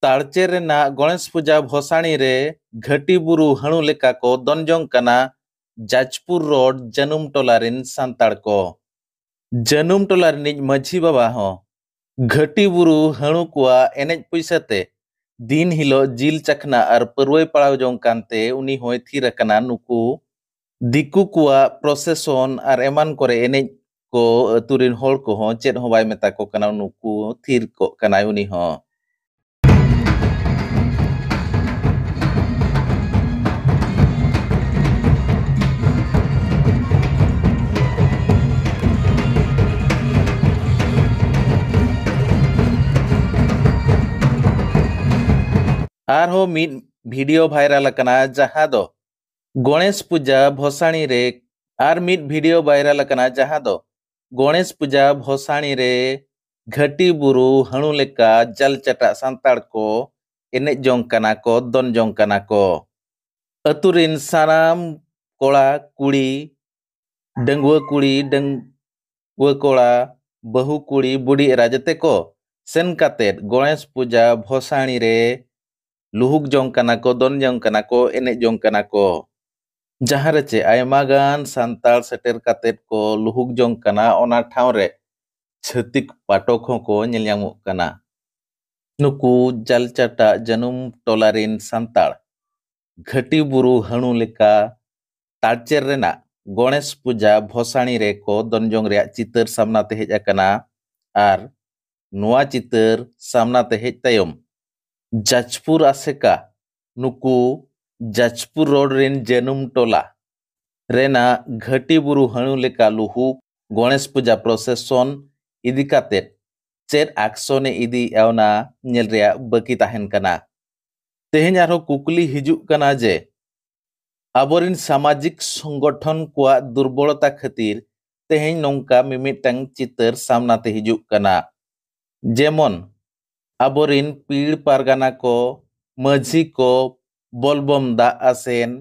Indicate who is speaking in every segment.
Speaker 1: तालचे रेना गणेश पूजा भसाणी रे घटी बुरु हणु लेका को दनजोंग कना जाजपुर रोड जनुम टोला रिन सांताड़ को जनुम टोला रिनिज माझी बाबा हो घटी बुरु हणु कुआ एनेज पैसाते दिन हिलो जिल चखना और परवई पड़ाव जोंग कांते उनी होय थीर कना नुकु दिकु कुआ प्रोसेसन और एमान करे एनेज को अतुरिन होड़ को हो चेद हो बाय मेता को कना नुकु थीर को कना उनी हो आरहो मिड वीडियो वायरल कना जहां दो गणेश पूजा भसाणी रे आर मिड वीडियो वायरल कना जहां दो गणेश पूजा भसाणी रे घटी बुरु हणु लेका जल चटा सांताड़ को एने जोंग कना को दन जोंग कना को अतुरिन सानाम कोड़ा कुड़ी डंगुआ कोड़ा बहु कुड़ी बुढ़ी राजते को सेन कातेद गणेश पूजा भसाणी रे लुहुक जोंग कना को दन जोंग कना को एने जोंग कना को जहां चे आयमा गान सांताल सेटेर कातेद को लुहुक जोंग कना ओना ठाव रे छतिक पाटोक को नेल ᱧᱟᱢᱚᱜ कना नुकु जलचटा जनुम टोलारिन सांताल घटी बुरु हणु लेका तालचेर रेना गणेश पूजा भसाणी रे को दनजोंग रे चितर सामना ते हेज अकना आर नुआ चितर सामना ते हेज तायम जाजपुर आसेका नुकु जाजपुर रोड रिन जनुम टोला रेना घटी बुरु हणु लेका लुहु गणेश पूजा प्रोसेसन इदी कातेद चेद एक्शने इदी एवना नेल रेया बाकी ताहेन कना तेहेन आरो कुकली हिजुक कना जे आबोरिन सामाजिक संगठन को दुर्बलता खातिर तेहेन नोंका मिमिटंग चितर सामना ते हिजुक कना जेमन आबोरिन पीड़ पारगाना को माझी को बोलबम दा आसेन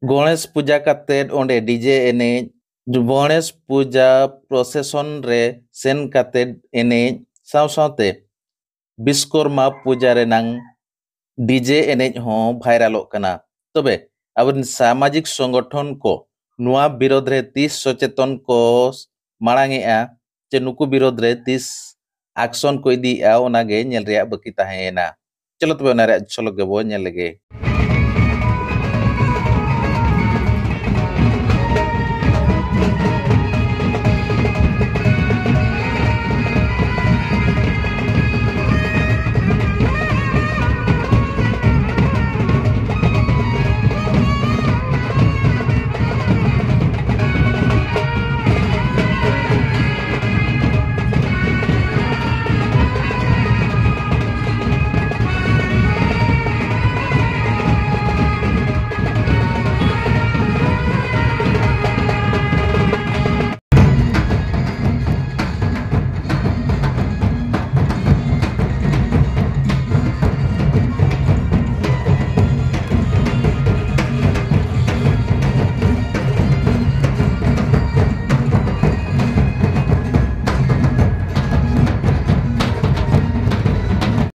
Speaker 1: गणेश पूजा कातेद ओंडे डीजे एने गणेश पूजा प्रोसेसन रे सेन कातेद एने सावसावते विश्वकर्मा पूजा रे नांग डीजे एने हो भाइरालोग कना तबे आबोरिन सामाजिक संगठन को नुआ विरोध रे तीस सचेतन को मांगेआ जे नुकु विरोध रे तीस एक्शन को इदी ओनागे नेल रेया बाकी ताहेना चलो तबे ओना रे झलक गेबो नेल लेगे।